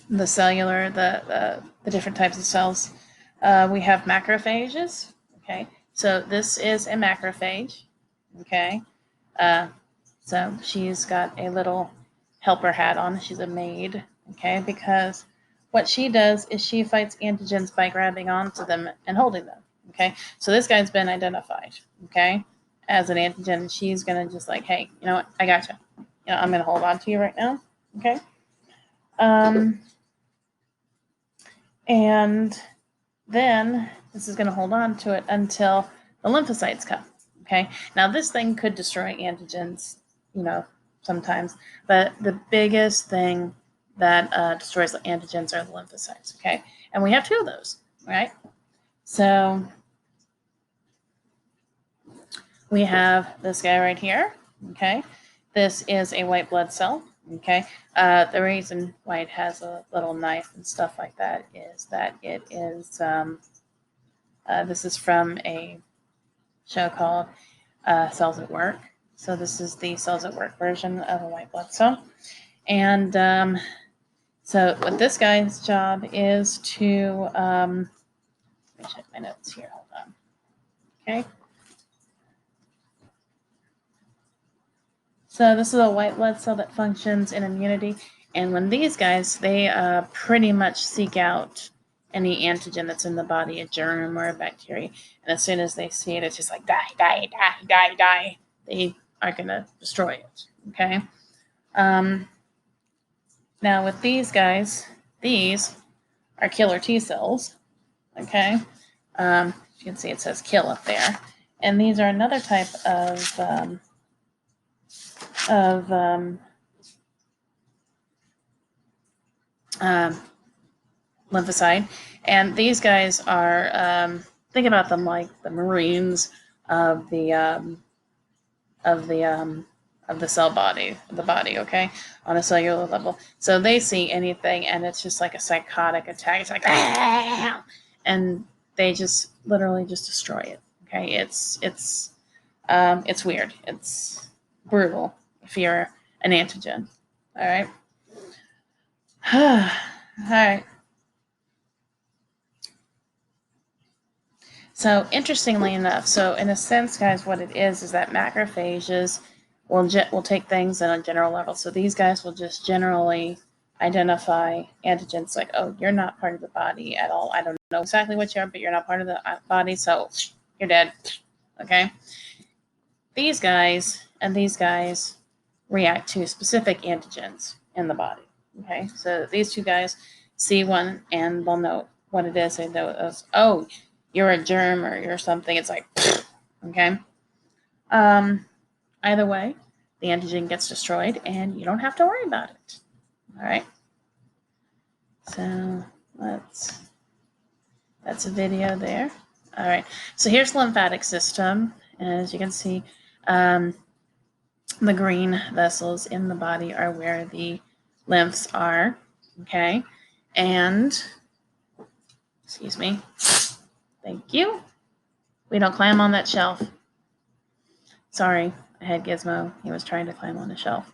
the cellular, the different types of cells. We have macrophages. Okay, so this is a macrophage. Okay, so she's got a little helper hat on. She's a maid. Okay, because what she does is she fights antigens by grabbing onto them and holding them. Okay, so this guy's been identified. Okay, as an antigen, she's gonna just like, hey, you know what? I gotcha. You know, I'm gonna hold on to you right now. Okay. And then this is going to hold on to it until the lymphocytes come. Okay. Now this thing could destroy antigens, you know, sometimes, but the biggest thing that destroys antigens are the lymphocytes. Okay. And we have two of those, right? So we have this guy right here. Okay. This is a white blood cell. Okay. The reason why it has a little knife and stuff like that is that it is, this is from a show called Cells at Work. So this is the Cells at Work version of a white blood cell. And so what this guy's job is to, let me check my notes here, hold on. Okay. So this is a white blood cell that functions in immunity. And when these guys, they pretty much seek out any antigen that's in the body, a germ or a bacteria. And as soon as they see it, it's just like, die, die, die, die, die. They are going to destroy it. Okay. Now with these guys, these are killer T cells. Okay. You can see it says kill up there. And these are another type of lymphocyte, and these guys are think about them like the Marines of the cell body, the body, okay, on a cellular level. So they see anything, and it's just like a psychotic attack. It's like, ah! And they just literally just destroy it. Okay, it's weird. It's brutal if you're an antigen. All right. All right. So interestingly enough, so in a sense, guys, what it is that macrophages will take things on a general level. So these guys will just generally identify antigens like, oh, you're not part of the body at all. I don't know exactly what you are, but you're not part of the body, so you're dead. Okay. These guys and these guys react to specific antigens in the body. Okay. So these two guys see one and they'll know what it is. They know it as, oh, you're a germ or you're something. It's like, okay. Either way, the antigen gets destroyed and you don't have to worry about it. All right. So that's a video there. All right. So here's the lymphatic system. As you can see, the green vessels in the body are where the lymphs are. Okay. And, excuse me. Thank you. We don't climb on that shelf. Sorry, I had Gizmo. He was trying to climb on the shelf.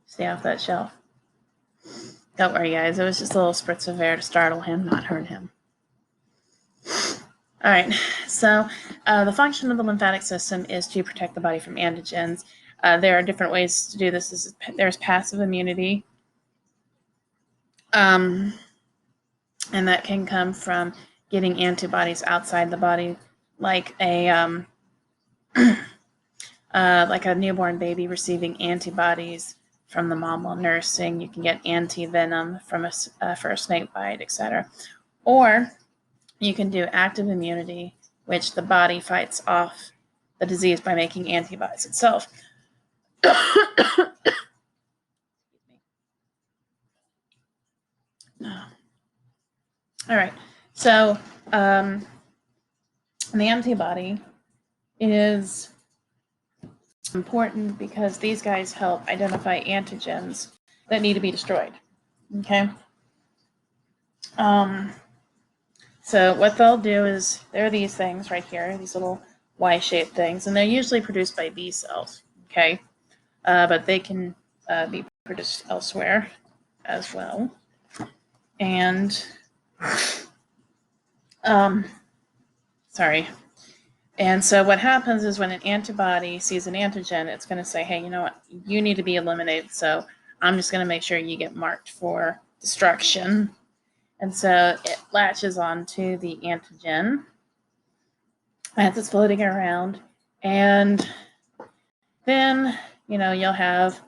Stay off that shelf. Don't worry, guys. It was just a little spritz of air to startle him, not hurt him. All right. So the function of the lymphatic system is to protect the body from antigens. There are different ways to do this. There's passive immunity. And that can come from getting antibodies outside the body, like a newborn baby receiving antibodies from the mom while nursing. You can get anti-venom from for a snake bite, etc. Or you can do active immunity, which the body fights off the disease by making antibodies itself. All right. So the antibody is important because these guys help identify antigens that need to be destroyed. Okay. So what they'll do is there are these things right here, these little Y-shaped things, and they're usually produced by B cells. Okay. But they can be produced elsewhere as well. And sorry. And so what happens is when an antibody sees an antigen, it's going to say, hey, you know what? You need to be eliminated. So I'm just going to make sure you get marked for destruction. And so it latches onto the antigen as it's floating around. And then, you'll have,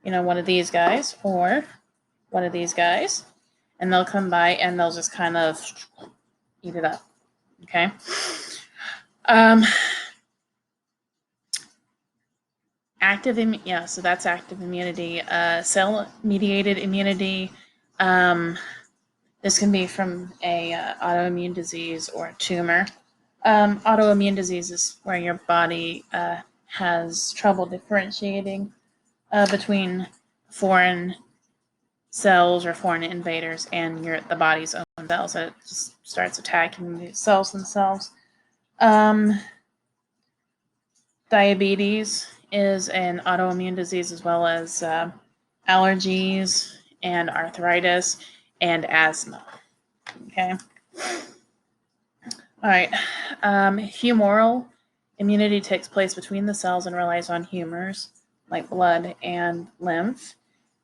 one of these guys or one of these guys. And they'll come by and they'll just kind of eat it up. Okay. So that's active immunity. Cell-mediated immunity. This can be from a autoimmune disease or a tumor. Autoimmune disease is where your body has trouble differentiating between foreign cells or foreign invaders and the body's own cells. It just starts attacking the cells themselves. Diabetes is an autoimmune disease, as well as allergies and arthritis and asthma. Okay. All right. Humoral immunity takes place between the cells and relies on humors like blood and lymph.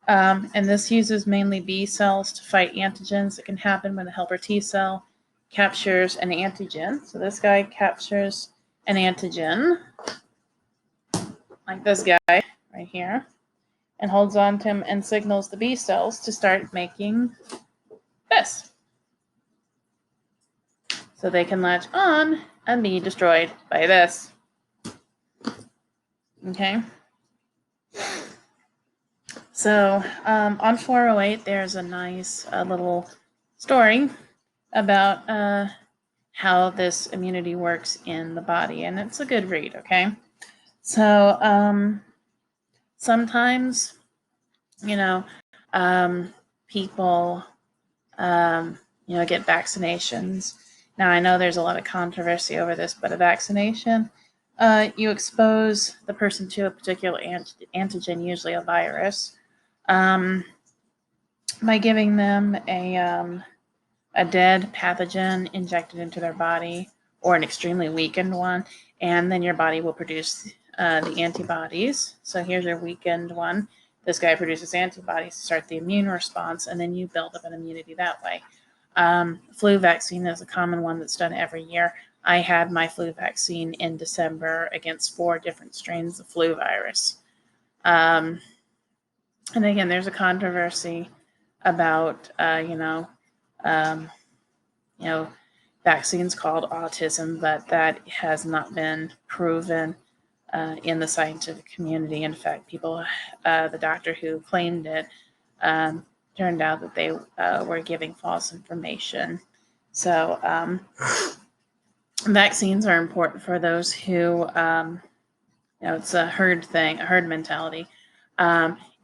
And this uses mainly B cells to fight antigens that can happen when a helper T cell captures an antigen. So this guy captures an antigen, like this guy right here, and holds on to him and signals the B cells to start making this. So they can latch on and be destroyed by this. Okay. So on 408, there's a nice little story about how this immunity works in the body, and it's a good read. Okay. So sometimes, people, get vaccinations. Now, I know there's a lot of controversy over this, but a vaccination, you expose the person to a particular antigen, usually a virus, by giving them a dead pathogen injected into their body, or an extremely weakened one, and then your body will produce the antibodies. So here's your weakened one. This guy produces antibodies to start the immune response, and then you build up an immunity that way. Flu vaccine is a common one that's done every year. I had my flu vaccine in December against 4 different strains of flu virus. And again, there's a controversy about, vaccines called autism, but that has not been proven in the scientific community. In fact, the doctor who claimed it, turned out that they were giving false information. So vaccines are important for those who, it's a herd thing, a herd mentality.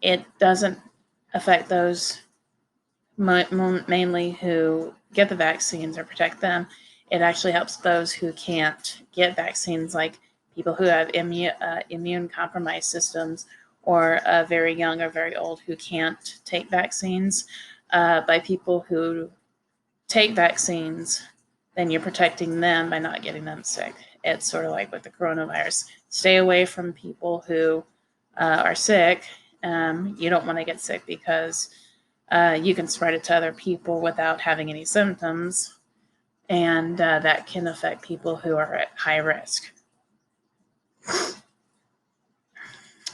It doesn't affect those mainly who get the vaccines or protect them. It actually helps those who can't get vaccines, like people who have immune compromised systems, or very young or very old who can't take vaccines. By people who take vaccines, then you're protecting them by not getting them sick. It's sort of like with the coronavirus. Stay away from people who are sick. You don't want to get sick because you can spread it to other people without having any symptoms, and that can affect people who are at high risk.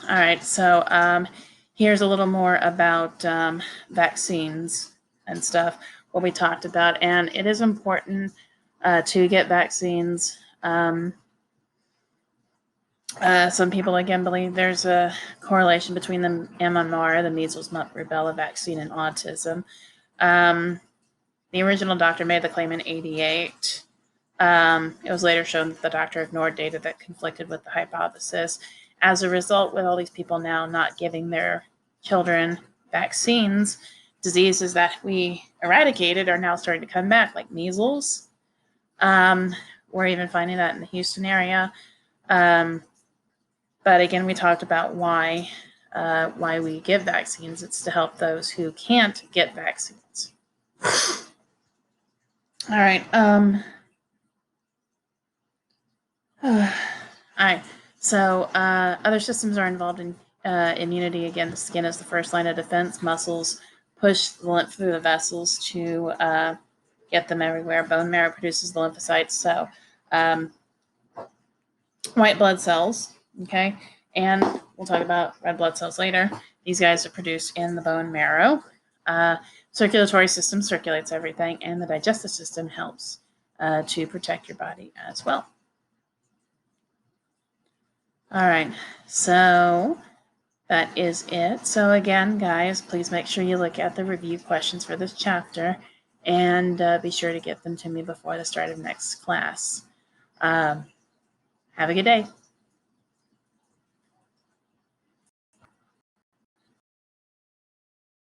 All right, so here's a little more about vaccines and stuff, what we talked about. And it is important to get vaccines. Some people, again, believe there's a correlation between the MMR, the measles, mumps, rubella vaccine, and autism. The original doctor made the claim in 1988. It was later shown that the doctor ignored data that conflicted with the hypothesis. As a result, with all these people now not giving their children vaccines, diseases that we eradicated are now starting to come back, like measles. We're even finding that in the Houston area. But again, we talked about why we give vaccines. It's to help those who can't get vaccines. All right. All right. So other systems are involved in immunity. Again, the skin is the first line of defense. Muscles push the lymph through the vessels to get them everywhere. Bone marrow produces the lymphocytes. So white blood cells, okay, and we'll talk about red blood cells later. These guys are produced in the bone marrow. Circulatory system circulates everything, and the digestive system helps to protect your body as well. All right, so that is it. So again, guys, please make sure you look at the review questions for this chapter, and be sure to get them to me before the start of next class. Have a good day.